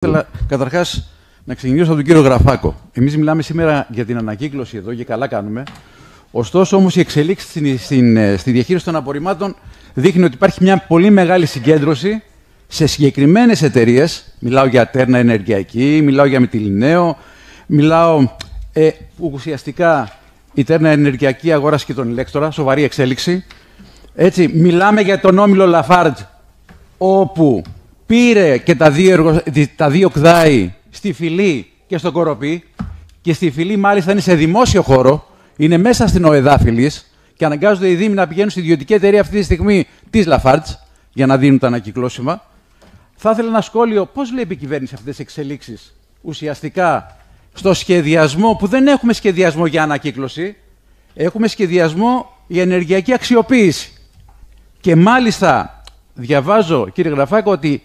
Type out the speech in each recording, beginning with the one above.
Ήθελα καταρχάς να ξεκινήσω από τον κύριο Γραφάκο. Εμείς μιλάμε σήμερα για την ανακύκλωση εδώ και καλά κάνουμε. Ωστόσο, όμως, η εξελίξη στη διαχείριση των απορριμμάτων δείχνει ότι υπάρχει μια πολύ μεγάλη συγκέντρωση σε συγκεκριμένες εταιρείες. Μιλάω για Τέρνα Ενεργειακή, μιλάω για Μυτιληναίο, μιλάω ουσιαστικά η Τέρνα Ενεργειακή αγόρασε και τον Ηλέκτορα, σοβαρή εξέλιξη. Έτσι, μιλάμε για τον όμιλο Λαφάρτζ, όπου πήρε και τα δύο ΚΔΑΗ στη Φυλή και στο Κοροπή, και στη Φυλή μάλιστα είναι σε δημόσιο χώρο, είναι μέσα στην ΟΕΔΑ Φυλής και αναγκάζονται οι Δήμοι να πηγαίνουν στη ιδιωτική εταιρεία αυτή τη στιγμή της Λαφάρτζ για να δίνουν τα ανακυκλώσιμα. Θα ήθελα ένα σχόλιο, πώς βλέπει η κυβέρνηση αυτές τις εξελίξεις ουσιαστικά στο σχεδιασμό, που δεν έχουμε σχεδιασμό για ανακύκλωση, έχουμε σχεδιασμό για ενεργειακή αξιοποίηση. Και μάλιστα διαβάζω, κύριε Γραφάκο, ότι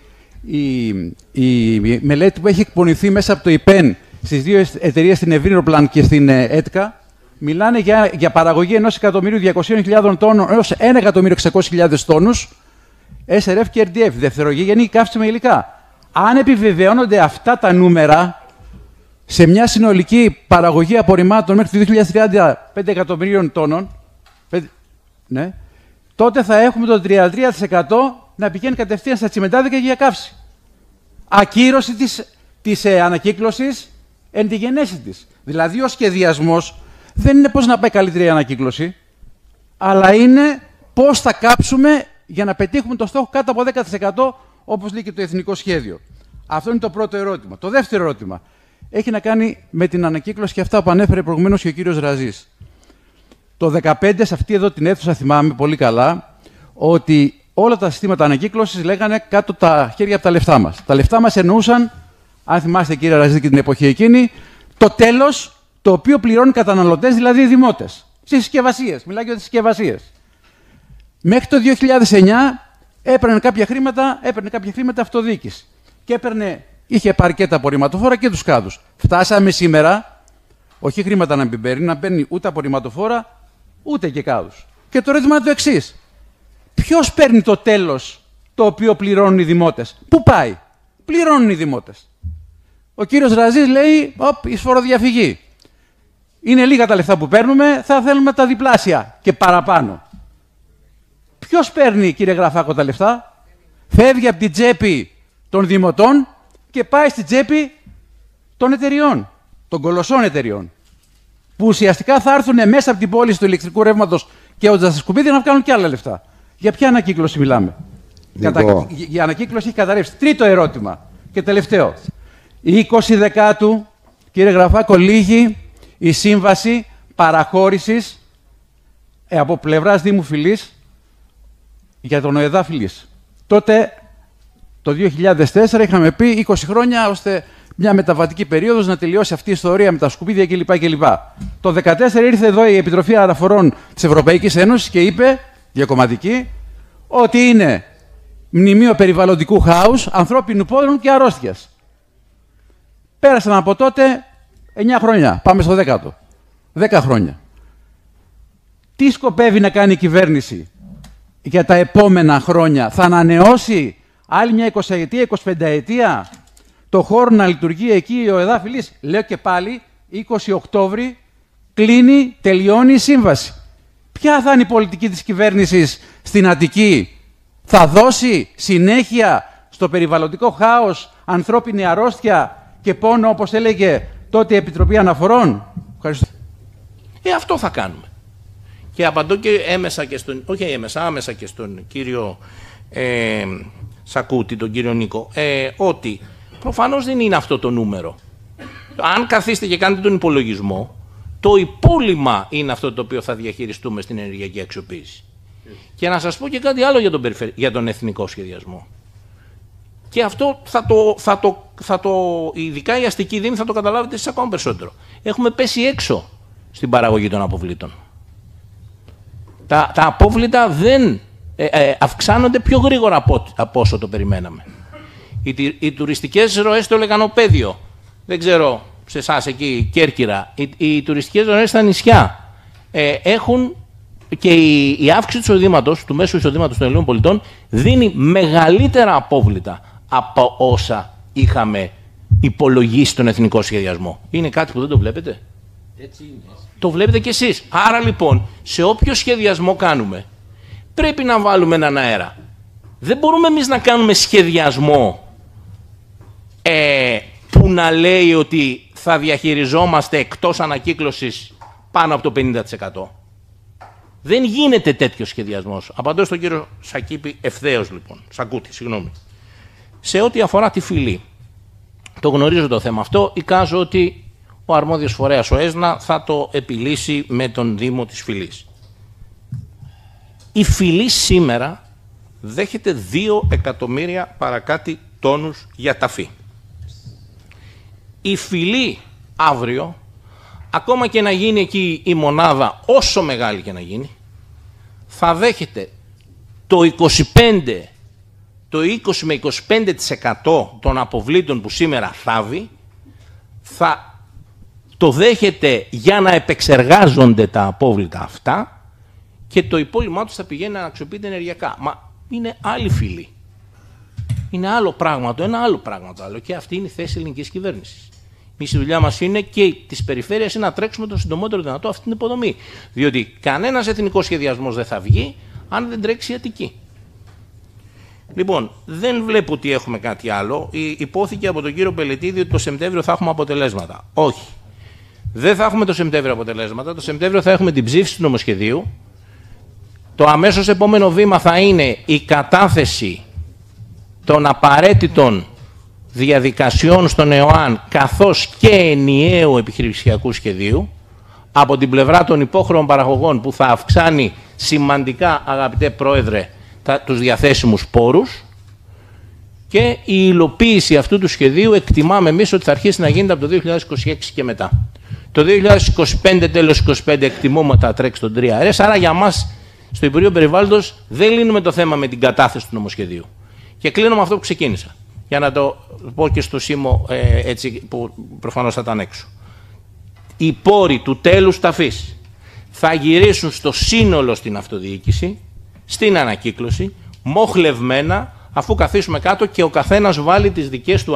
η μελέτη που έχει εκπονηθεί μέσα από το ΙΠΕΝ στις δύο εταιρείες, στην Ευρύνοπλαν και στην ΕΤΚΑ, μιλάνε για παραγωγή 1.200.000 τόνων έως 1.600.000 τόνους SRF και RDF, δευτερογενή καύσιμα υλικά. Αν επιβεβαιώνονται αυτά τα νούμερα σε μια συνολική παραγωγή απορριμμάτων μέχρι το 2030 5 εκατομμυρίων τόνων, ναι, τότε θα έχουμε το 33% να πηγαίνει κατευθείαν στα τσιμεντάδικα για καύση. Ακύρωση της ανακύκλωσης εν τη γενέση της. Δηλαδή ο σχεδιασμός δεν είναι πώς να πάει καλύτερη η ανακύκλωση, αλλά είναι πώς θα κάψουμε για να πετύχουμε το στόχο κάτω από 10%, όπως λέει και το Εθνικό Σχέδιο. Αυτό είναι το πρώτο ερώτημα. Το δεύτερο ερώτημα έχει να κάνει με την ανακύκλωση και αυτά που ανέφερε προηγουμένως και ο κύριος Ραζής. Το 2015, σε αυτή εδώ την αίθουσα, θυμάμαι πολύ καλά, ότι όλα τα συστήματα ανακύκλωσης λέγανε κάτω τα χέρια από τα λεφτά μας. Τα λεφτά μας εννοούσαν, αν θυμάστε κύριε Ραζή και την εποχή εκείνη, το τέλος το οποίο πληρώνουν οι καταναλωτές, δηλαδή οι δημότες. Στις συσκευασίες, μιλάω για τις συσκευασίες. Μέχρι το 2009 έπαιρνε κάποια χρήματα αυτοδιοίκηση. Και είχε πάρει και τα απορριμματοφόρα και τους κάδους. Φτάσαμε σήμερα, όχι χρήματα να μην παίρνει, να παίρνει ούτε απορριμματοφόρα, ούτε και κάδους. Και το ερώτημα είναι το εξής. Ποιος παίρνει το τέλος το οποίο πληρώνουν οι δημότες? Πού πάει? Πληρώνουν οι δημότες. Ο κύριος Ραζής λέει, η φοροδιαφυγή. Είναι λίγα τα λεφτά που παίρνουμε, θα θέλουμε τα διπλάσια και παραπάνω. Ποιος παίρνει, κύριε Γραφάκο, τα λεφτά? Φεύγει από την τσέπη των δημοτών και πάει στην τσέπη των εταιριών, των κολοσσών εταιριών, που ουσιαστικά θα έρθουν μέσα από την πώληση του ηλεκτρικού ρεύματος και όντα στα σκουπίδια να βγάλουν και άλλα λεφτά. Για ποια ανακύκλωση μιλάμε? Η ανακύκλωση έχει καταρρεύσει. Τρίτο ερώτημα και τελευταίο. Η 20 Δεκάτου, κύριε Γραφάκο, λήγει η σύμβαση παραχώρησης από πλευράς Δήμου Φυλής για τον ΟΕΔΑ Φυλής. Τότε, το 2004, είχαμε πει 20 χρόνια ώστε μια μεταβατική περίοδος να τελειώσει αυτή η ιστορία με τα σκουπίδια κλπ. Το 2014 ήρθε εδώ η Επιτροπή Αναφορών της Ευρωπαϊκής Ένωσης και είπε, διακομματική, ότι είναι μνημείο περιβαλλοντικού χάους, ανθρώπινου πόρου και αρρώστιας. Πέρασαν από τότε 9 χρόνια. Πάμε στο 10ο. 10 χρόνια. Τι σκοπεύει να κάνει η κυβέρνηση για τα επόμενα χρόνια? Θα ανανεώσει άλλη μια 20ετία, 25ετία το χώρο να λειτουργεί εκεί η ΟΕΔΑ Φυλής? Λέω και πάλι, 20 Οκτώβρη κλείνει, τελειώνει η σύμβαση. Ποια θα είναι η πολιτική της κυβέρνησης στην Αττική? Θα δώσει συνέχεια στο περιβαλλοντικό χάος, ανθρώπινη αρρώστια και πόνο, όπως έλεγε τότε η Επιτροπή Αναφορών? Ευχαριστώ. Αυτό θα κάνουμε. Και απαντώ και έμεσα και στον, όχι έμεσα, άμεσα και στον κύριο Σακούτη, τον κύριο Νίκο, ότι προφανώς δεν είναι αυτό το νούμερο. Αν καθίστε και κάνετε τον υπολογισμό, το υπόλοιμα είναι αυτό το οποίο θα διαχειριστούμε στην ενεργειακή αξιοποίηση. Και να σας πω και κάτι άλλο για τον εθνικό σχεδιασμό. Και αυτό ειδικά οι αστικοί δήμοι θα το καταλάβετε εσείς ακόμα περισσότερο. Έχουμε πέσει έξω στην παραγωγή των αποβλήτων. Τα απόβλητα δεν αυξάνονται πιο γρήγορα από όσο το περιμέναμε. Οι τουριστικές ροές στο Λεκανοπέδιο, δεν ξέρω σε εσάς εκεί, Κέρκυρα, οι τουριστικές ροές στα νησιά έχουν, και η αύξηση του εισοδήματος, του μέσου εισοδήματος των Ελλήνων πολιτών, δίνει μεγαλύτερα απόβλητα από όσα είχαμε υπολογίσει τον εθνικό σχεδιασμό. Είναι κάτι που δεν το βλέπετε. Έτσι είναι. Το βλέπετε κι εσείς. Άρα λοιπόν, σε όποιο σχεδιασμό κάνουμε, πρέπει να βάλουμε έναν αέρα. Δεν μπορούμε εμείς να κάνουμε σχεδιασμό που να λέει ότι θα διαχειριζόμαστε εκτός ανακύκλωσης πάνω από το 50%. Δεν γίνεται τέτοιο σχεδιασμός. Απαντώ στον κύριο Σακίπη ευθέως λοιπόν. Σακούτη, συγγνώμη. Σε ό,τι αφορά τη φυλή. Το γνωρίζω το θέμα αυτό. Εικάζω ότι ο αρμόδιος φορέας, ο ΕΣΝΑ, θα το επιλύσει με τον Δήμο της Φυλής. Η Φυλή σήμερα δέχεται 2 εκατομμύρια παρακάτι τόνους για ταφή. Η Φυλή αύριο, ακόμα και να γίνει εκεί η μονάδα, όσο μεγάλη και να γίνει, θα δέχεται το 20 με 25% των αποβλήτων που σήμερα θάβει, θα το δέχεται για να επεξεργάζονται τα απόβλητα αυτά και το υπόλοιπά τους θα πηγαίνει να αξιοποιείται ενεργειακά. Μα είναι άλλη φυλή. Είναι άλλο πράγμα το ένα, άλλο πράγμα το άλλο. Και αυτή είναι η θέση ελληνικής κυβέρνησης. Εμείς η δουλειά μας είναι και της περιφέρειας είναι να τρέξουμε το συντομότερο δυνατό αυτή την υποδομή. Διότι κανένας εθνικός σχεδιασμός δεν θα βγει αν δεν τρέξει η Αττική. Λοιπόν, δεν βλέπω ότι έχουμε κάτι άλλο. Υπόθηκε από τον κύριο Πελετίδη ότι το Σεπτέμβριο θα έχουμε αποτελέσματα. Όχι. Δεν θα έχουμε το Σεπτέμβριο αποτελέσματα. Το Σεπτέμβριο θα έχουμε την ψήφιση του νομοσχεδίου. Το αμέσως επόμενο βήμα θα είναι η κατάθεση των απαραίτητων διαδικασιών στον ΕΟΑΝ καθώς και ενιαίου επιχειρησιακού σχεδίου από την πλευρά των υπόχρεων παραγωγών που θα αυξάνει σημαντικά, αγαπητέ Πρόεδρε, τους διαθέσιμους πόρους και η υλοποίηση αυτού του σχεδίου εκτιμάμε εμείς ότι θα αρχίσει να γίνεται από το 2026 και μετά. Το 2025, τέλος 2025 εκτιμούμε θα τρέξει τον 3RS, άρα για μας στο Υπουργείο Περιβάλλοντος δεν λύνουμε το θέμα με την κατάθεση του νομοσχεδίου. Και κλείνω με αυτό που ξεκίνησα, για να το πω και στο ΣΥΜΟ έτσι που προφανώς θα ήταν έξω. Οι πόροι του τέλους ταφής θα γυρίσουν στο σύνολο στην αυτοδιοίκηση, στην ανακύκλωση, μοχλευμένα, αφού καθίσουμε κάτω και ο καθένας βάλει τις δικές του